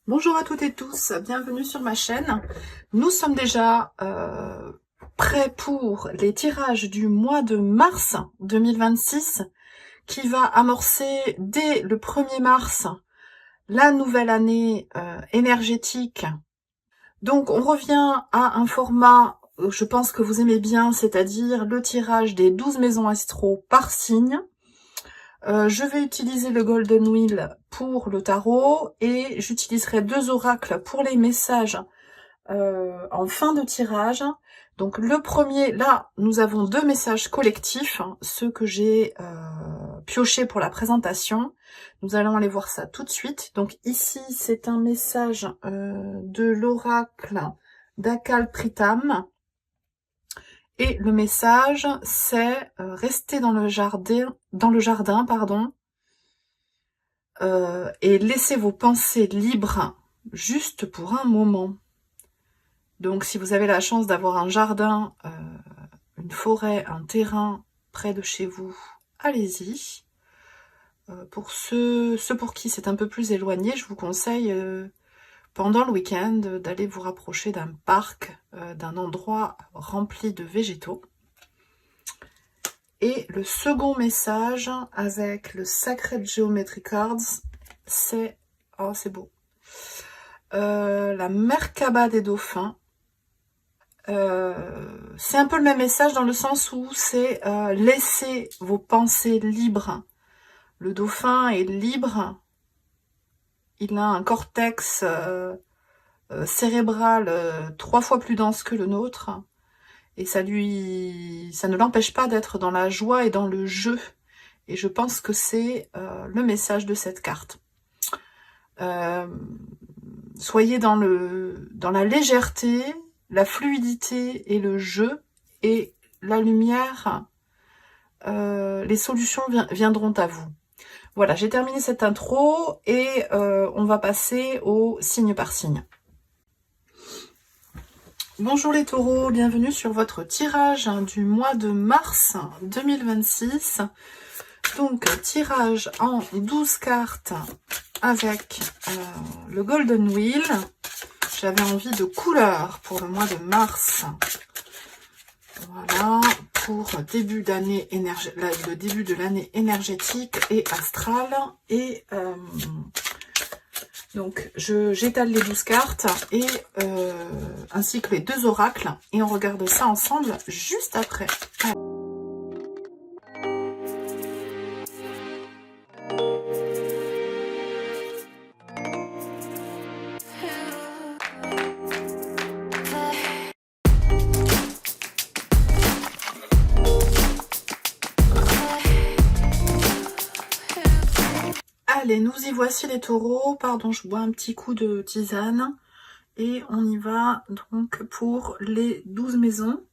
Bonjour à toutes et tous, bienvenue sur ma chaîne. Nous sommes déjà prêts pour les tirages du mois de mars 2026 qui va amorcer dès le 1er mars la nouvelle année énergétique. Donc on revient à un format, je pense que vous aimez bien, c'est-à-dire le tirage des 12 maisons astro par signe. Je vais utiliser le Golden Wheel pour le tarot et j'utiliserai 2 oracles pour les messages en fin de tirage. Donc le premier, là, nous avons 2 messages collectifs, ceux que j'ai piochés pour la présentation. Nous allons aller voir ça tout de suite. Donc ici, c'est un message de l'oracle d'Akal Pritam. Et le message, c'est rester dans le jardin, et laissez vos pensées libres juste pour un moment. Donc si vous avez la chance d'avoir un jardin, une forêt, un terrain près de chez vous, allez-y. Pour ceux pour qui c'est un peu plus éloigné, je vous conseille pendant le week-end d'aller vous rapprocher d'un parc, d'un endroit rempli de végétaux. Et le second message avec le Sacred Geometry Cards, c'est... Oh, c'est beau. La Merkaba des dauphins. C'est un peu le même message dans le sens où c'est laissez vos pensées libres. Le dauphin est libre. Il a un cortex cérébral 3 fois plus dense que le nôtre. Et ça ne l'empêche pas d'être dans la joie et dans le jeu. Et je pense que c'est le message de cette carte. Soyez dans la légèreté, la fluidité et le jeu. Et la lumière, les solutions viendront à vous. Voilà, j'ai terminé cette intro et on va passer au signe par signe. Bonjour les taureaux, bienvenue sur votre tirage du mois de mars 2026. Donc, tirage en 12 cartes avec le Golden Wheel. J'avais envie de couleurs pour le mois de mars. Voilà, pour le début de l'année énergétique et astrale. Et... donc, j'étale les 12 cartes et ainsi que les 2 oracles. Et on regarde ça ensemble juste après. Allez, nous y voici les taureaux. Pardon, je bois un petit coup de tisane. Et on y va donc pour les 12 maisons.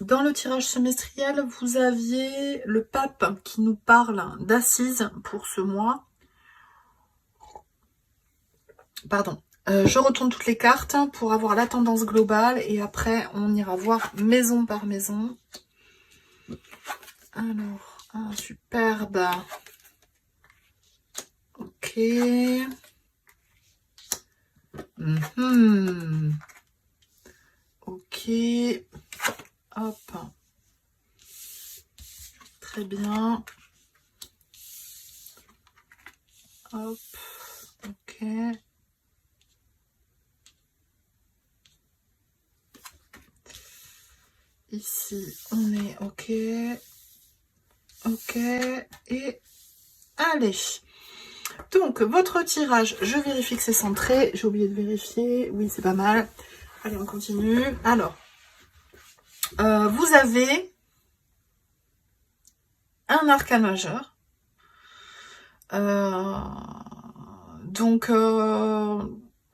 Dans le tirage semestriel, vous aviez le pape qui nous parle d'assises pour ce mois. Pardon. Je retourne toutes les cartes pour avoir la tendance globale. Et après, on ira voir maison par maison. Alors... Ah, superbe. Ok. Ok. Hop. Très bien. Hop. Ok. Ici, on est ok. Ok, et allez. Donc, votre tirage, je vérifie que c'est centré. J'ai oublié de vérifier. Oui, c'est pas mal. Allez, on continue. Alors, vous avez un arcane majeur. Donc,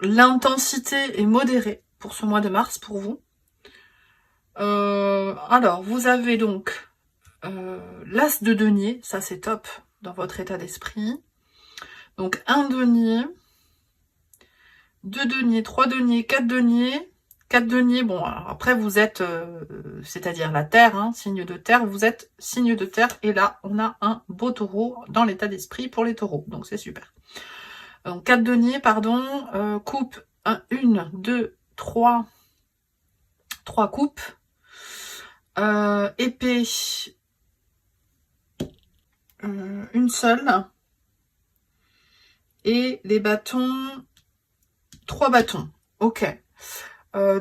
l'intensité est modérée pour ce mois de mars, pour vous. Alors, vous avez donc... l'as de denier, ça c'est top dans votre état d'esprit. Donc 1 denier, 2 deniers, 3 deniers, 4 deniers, 4 deniers. Bon, alors après vous êtes, c'est-à-dire la terre, hein, signe de terre, vous êtes signe de terre. Et là, on a un beau taureau dans l'état d'esprit pour les taureaux. Donc c'est super. Donc 4 deniers, pardon, coupe 1, 2, 3 coupes, épée, une seule, et les bâtons, 3 bâtons. Ok.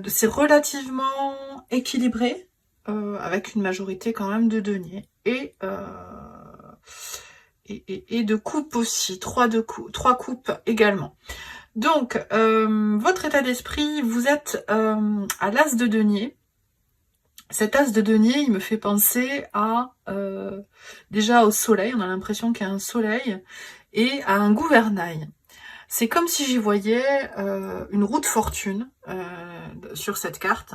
C'est relativement équilibré, avec une majorité quand même de deniers, et de coupes aussi, 3 coupes également. Donc, votre état d'esprit, vous êtes à l'as de denier. Cet as de denier, il me fait penser à déjà au soleil, on a l'impression qu'il y a un soleil, et à un gouvernail. C'est comme si j'y voyais une roue de fortune sur cette carte.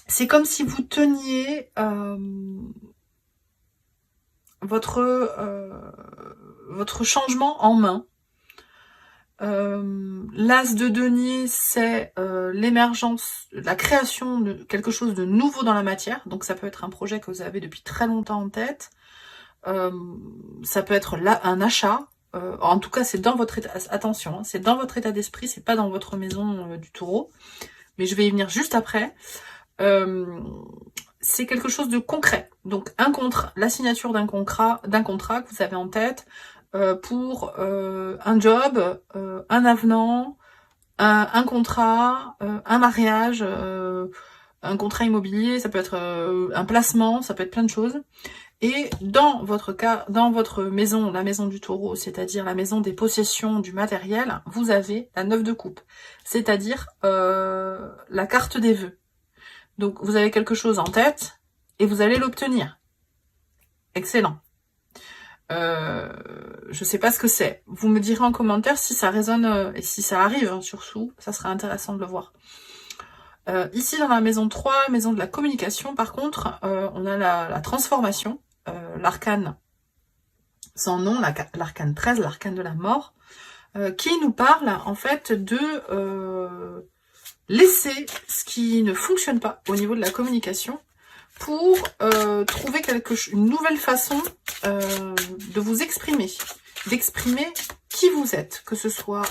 C'est comme si vous teniez votre changement en main. L'as de denier, c'est l'émergence, la création de quelque chose de nouveau dans la matière. Donc ça peut être un projet que vous avez depuis très longtemps en tête. Ça peut être là un achat. En tout cas, c'est dans votre état. Attention, hein, c'est dans votre état d'esprit, c'est pas dans votre maison du taureau. Mais je vais y venir juste après. C'est quelque chose de concret. Donc un contrat, la signature d'un contrat que vous avez en tête pour un job, un avenant, un contrat, un mariage, un contrat immobilier, ça peut être un placement, ça peut être plein de choses. Et dans votre cas, dans votre maison, la maison du taureau, c'est-à-dire la maison des possessions, du matériel, vous avez la 9 de coupe, c'est-à-dire la carte des vœux. Donc vous avez quelque chose en tête et vous allez l'obtenir. Excellent. Je sais pas ce que c'est. Vous me direz en commentaire si ça résonne et si ça arrive, hein, surtout. Ça serait intéressant de le voir. Ici, dans la maison 3, maison de la communication, par contre, on a la transformation. L'arcane sans nom, l'arcane 13, l'arcane de la mort, qui nous parle en fait de laisser ce qui ne fonctionne pas au niveau de la communication pour trouver une nouvelle façon de vous exprimer, d'exprimer qui vous êtes, que ce soit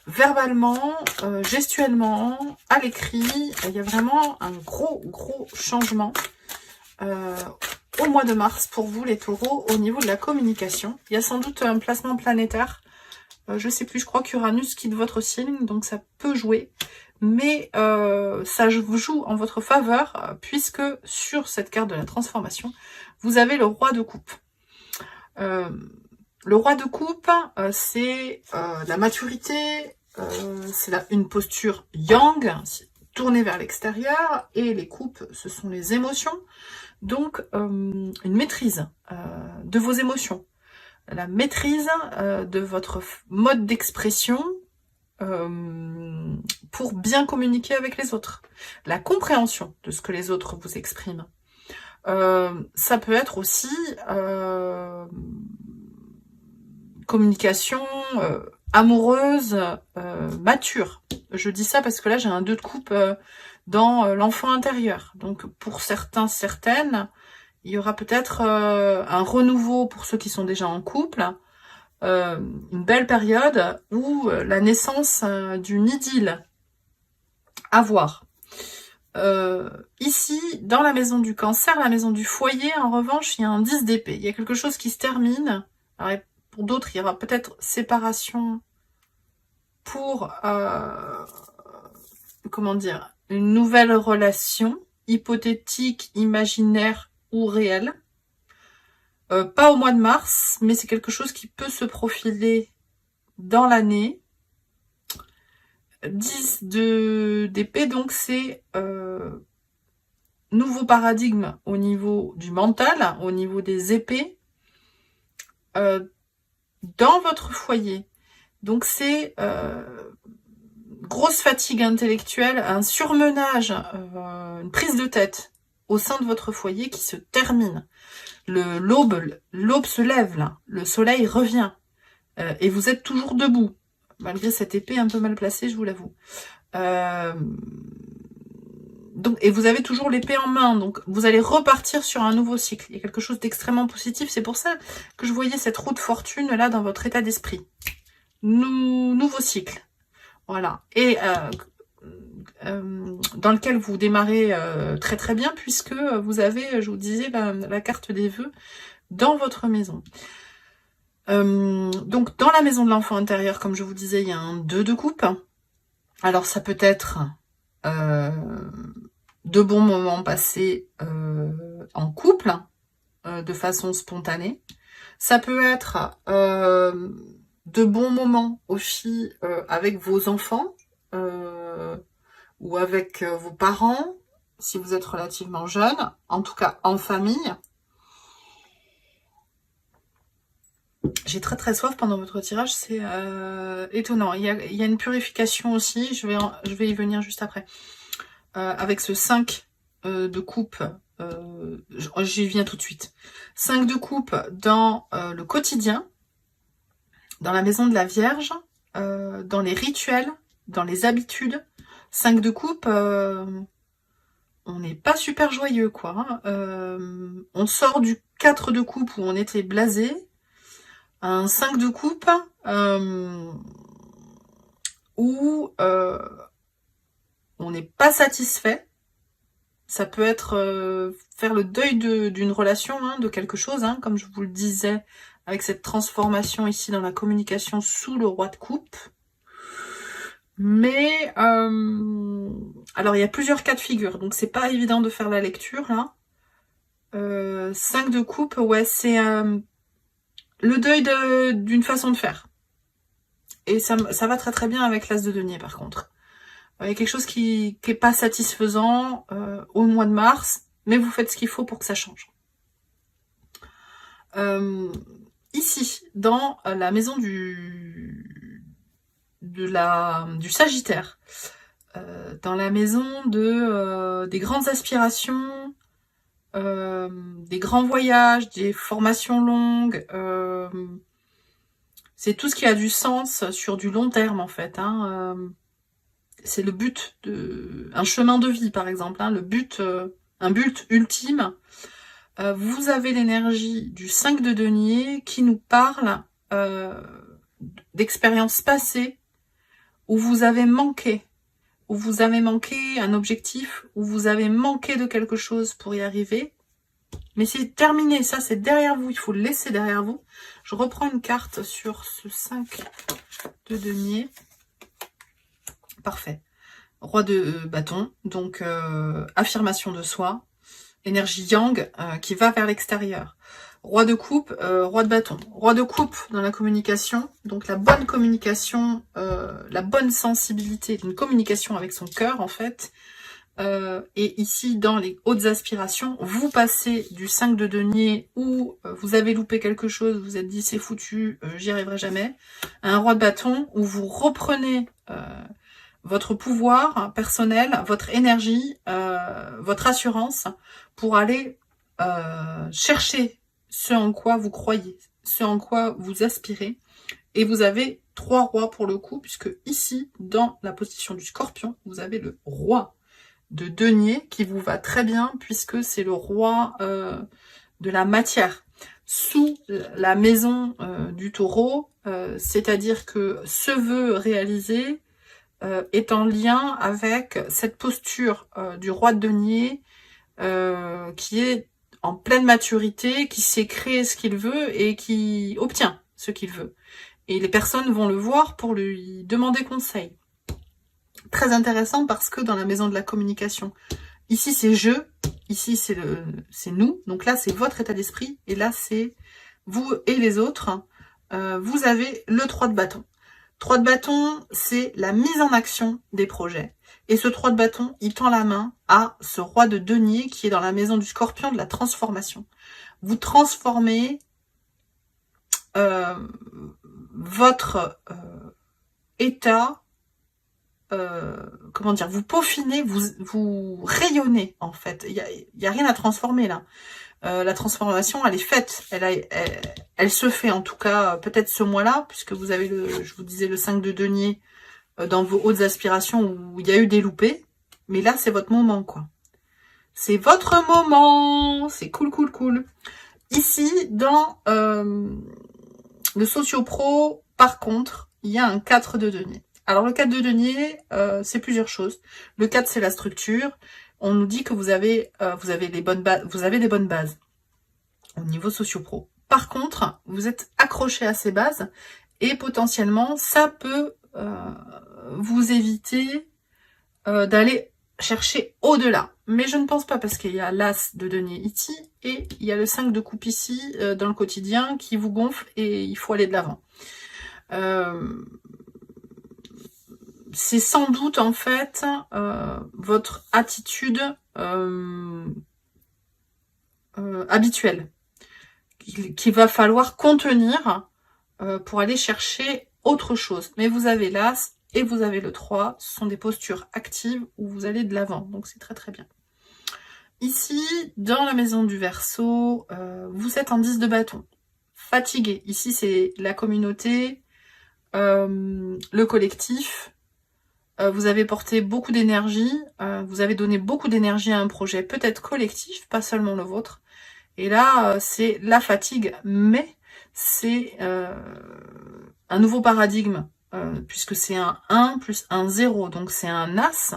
verbalement, gestuellement, à l'écrit. Il y a vraiment un gros changement au mois de mars pour vous les taureaux au niveau de la communication. Il y a sans doute un placement planétaire, je sais plus, je crois qu'Uranus quitte votre signe, donc ça peut jouer, mais ça joue en votre faveur puisque sur cette carte de la transformation, vous avez le roi de coupe. Le roi de coupe, c'est la maturité, c'est une posture yang, tournée vers l'extérieur, et les coupes, ce sont les émotions. Donc, une maîtrise de vos émotions, la maîtrise de votre mode d'expression pour bien communiquer avec les autres, la compréhension de ce que les autres vous expriment. Ça peut être aussi communication amoureuse, mature. Je dis ça parce que là, j'ai un 2 de coupe dans l'enfant intérieur. Donc, pour certains, certaines, il y aura peut-être un renouveau pour ceux qui sont déjà en couple, une belle période ou la naissance d'une idylle à voir. Ici, dans la maison du cancer, la maison du foyer, en revanche, il y a un 10 d'épée. Il y a quelque chose qui se termine. Alors, pour d'autres, il y aura peut-être séparation pour, comment dire, une nouvelle relation, hypothétique, imaginaire ou réelle. Pas au mois de mars, mais c'est quelque chose qui peut se profiler dans l'année. 10 d'épée, donc c'est nouveau paradigme au niveau du mental, au niveau des épées, dans votre foyer. Donc c'est grosse fatigue intellectuelle, un surmenage, une prise de tête au sein de votre foyer qui se termine. L'aube se lève là, le soleil revient et vous êtes toujours debout, malgré cette épée un peu mal placée, je vous l'avoue. donc, et vous avez toujours l'épée en main, donc vous allez repartir sur un nouveau cycle. Il y a quelque chose d'extrêmement positif, c'est pour ça que je voyais cette roue de fortune là dans votre état d'esprit. Nouveau cycle, voilà. Et dans lequel vous démarrez très très bien, puisque vous avez, je vous disais, la carte des vœux dans votre maison. Donc dans la maison de l'enfant intérieur, comme je vous disais, il y a un 2 de coupe. Alors ça peut être de bons moments passés en couple, de façon spontanée. Ça peut être de bons moments aussi avec vos enfants ou avec vos parents, si vous êtes relativement jeune, en tout cas en famille. J'ai très très soif pendant votre tirage, c'est étonnant. Il y a une purification aussi, je vais y venir juste après. Avec ce 5 de coupe, j'y viens tout de suite. 5 de coupe dans le quotidien, dans la maison de la Vierge, dans les rituels, dans les habitudes. 5 de coupe, on n'est pas super joyeux, quoi. On sort du 4 de coupe où on était blasé. Un 5 de coupe où on n'est pas satisfait. Ça peut être faire le deuil d'une relation, hein, de quelque chose, hein, comme je vous le disais, avec cette transformation ici dans la communication sous le roi de coupe. Mais, alors il y a plusieurs cas de figure, donc c'est pas évident de faire la lecture, là. 5 de coupe, ouais, c'est le deuil d'une façon de faire. Et ça va très très bien avec l'as de denier, par contre. Il y a quelque chose qui est pas satisfaisant au mois de mars, mais vous faites ce qu'il faut pour que ça change. Ici, dans la maison du Sagittaire, dans la maison des grandes aspirations, des grands voyages, des formations longues, c'est tout ce qui a du sens sur du long terme en fait, hein, c'est le but un chemin de vie par exemple, hein, un but ultime. Vous avez l'énergie du 5 de denier qui nous parle d'expériences passées où vous avez manqué un objectif, où vous avez manqué de quelque chose pour y arriver. Mais c'est terminé, ça c'est derrière vous, il faut le laisser derrière vous. Je reprends une carte sur ce 5 de denier. Parfait. Roi de bâton, donc affirmation de soi, énergie yang qui va vers l'extérieur. Roi de coupe, roi de bâton. Roi de coupe dans la communication, donc la bonne communication, la bonne sensibilité d'une communication avec son cœur en fait. Et ici, dans les hautes aspirations, vous passez du 5 de denier où vous avez loupé quelque chose, vous vous êtes dit c'est foutu, j'y arriverai jamais, à un roi de bâton où vous reprenez votre pouvoir personnel, votre énergie, votre assurance pour aller chercher ce en quoi vous croyez, ce en quoi vous aspirez. Et vous avez 3 rois pour le coup, puisque ici, dans la position du scorpion, vous avez le roi de denier qui vous va très bien, puisque c'est le roi de la matière. Sous la maison du taureau, c'est-à-dire que ce vœu réalisé est en lien avec cette posture du roi de denier qui est en pleine maturité, qui sait créer ce qu'il veut et qui obtient ce qu'il veut. Et les personnes vont le voir pour lui demander conseil. Très intéressant parce que dans la maison de la communication, ici c'est je, ici c'est nous, donc là c'est votre état d'esprit, et là c'est vous et les autres. Vous avez le 3 de bâton. 3 de bâton, c'est la mise en action des projets. Et ce 3 de bâton, il tend la main à ce roi de denier qui est dans la maison du scorpion de la transformation. Vous transformez votre état, comment dire, vous peaufinez, vous rayonnez en fait. Il y a rien à transformer là. La transformation, elle est faite. Elle se fait en tout cas peut-être ce mois-là, puisque vous avez je vous disais le 5 de denier dans vos hautes aspirations où il y a eu des loupés. Mais là, c'est votre moment, quoi. C'est votre moment. C'est cool, cool, cool. Ici, dans le Socio-Pro, par contre, il y a un 4 de denier. Alors, le 4 de denier, c'est plusieurs choses. Le 4, c'est la structure. On nous dit que vous avez des bonnes bases au niveau Socio-Pro. Par contre, vous êtes accroché à ces bases et potentiellement, ça peut vous éviter d'aller chercher au-delà. Mais je ne pense pas, parce qu'il y a l'As de denier ici et il y a le 5 de coupe ici dans le quotidien qui vous gonfle et il faut aller de l'avant. C'est sans doute en fait votre attitude habituelle qu'il va falloir contenir pour aller chercher autre chose. Mais vous avez l'As et vous avez le 3, ce sont des postures actives où vous allez de l'avant, donc c'est très très bien. Ici, dans la maison du Verseau, vous êtes en 10 de bâton, fatigué. Ici, c'est la communauté, le collectif. Vous avez porté beaucoup d'énergie, vous avez donné beaucoup d'énergie à un projet, peut-être collectif, pas seulement le vôtre. Et là, c'est la fatigue, mais c'est un nouveau paradigme, puisque c'est un 1 plus un 0, donc c'est un As,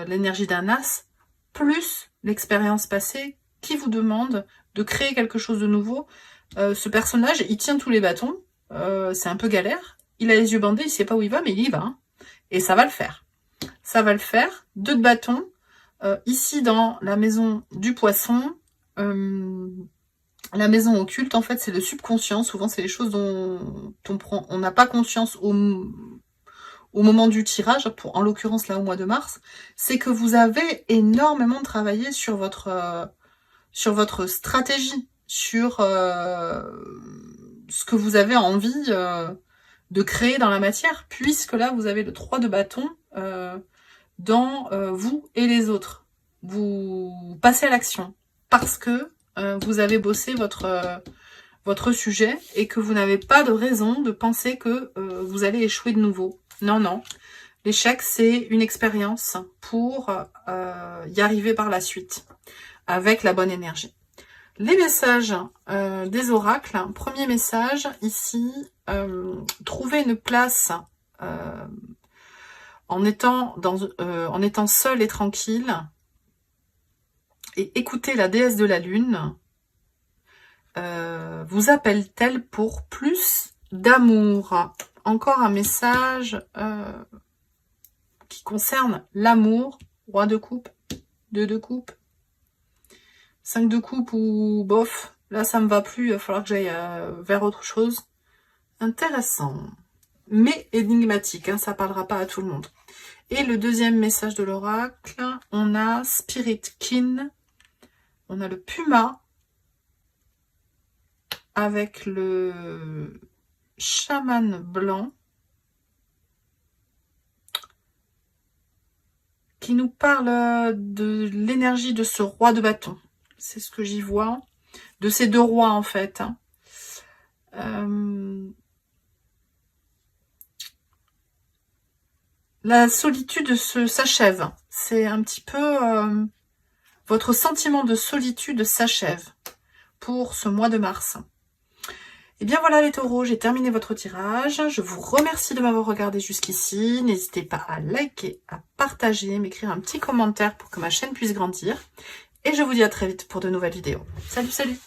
l'énergie d'un As, plus l'expérience passée qui vous demande de créer quelque chose de nouveau. Ce personnage, il tient tous les bâtons, c'est un peu galère, il a les yeux bandés, il sait pas où il va, mais il y va, hein. Et ça va le faire. Ça va le faire. 2 de bâton. Ici, dans la maison du Poisson, la maison occulte, en fait, c'est le subconscient. Souvent, c'est les choses dont on n'a pas conscience au moment du tirage, en l'occurrence là au mois de mars. C'est que vous avez énormément travaillé sur votre stratégie, sur ce que vous avez envie de créer dans la matière, puisque là, vous avez le 3 de bâton dans vous et les autres. Vous passez à l'action, parce que vous avez bossé votre sujet, et que vous n'avez pas de raison de penser que vous allez échouer de nouveau. Non, non. L'échec, c'est une expérience pour y arriver par la suite, avec la bonne énergie. Les messages des oracles. Premier message, ici, trouver une place en étant seul et tranquille, et écouter la déesse de la lune. Vous appelle-t-elle pour plus d'amour? Encore un message qui concerne l'amour. Roi de coupe, 2 de coupe, 5 de coupe ou bof, là ça me va plus, il va falloir que j'aille vers autre chose. Intéressant, mais énigmatique, hein, ça parlera pas à tout le monde. Et le deuxième message de l'oracle, on a Spirit Kin, on a le Puma, avec le chaman blanc, qui nous parle de l'énergie de ce roi de bâton. C'est ce que j'y vois. De ces 2 rois, en fait. La solitude s'achève. C'est un petit peu... votre sentiment de solitude s'achève pour ce mois de mars. Et bien voilà les taureaux, j'ai terminé votre tirage. Je vous remercie de m'avoir regardé jusqu'ici. N'hésitez pas à liker, à partager, m'écrire un petit commentaire pour que ma chaîne puisse grandir. Et je vous dis à très vite pour de nouvelles vidéos. Salut, salut!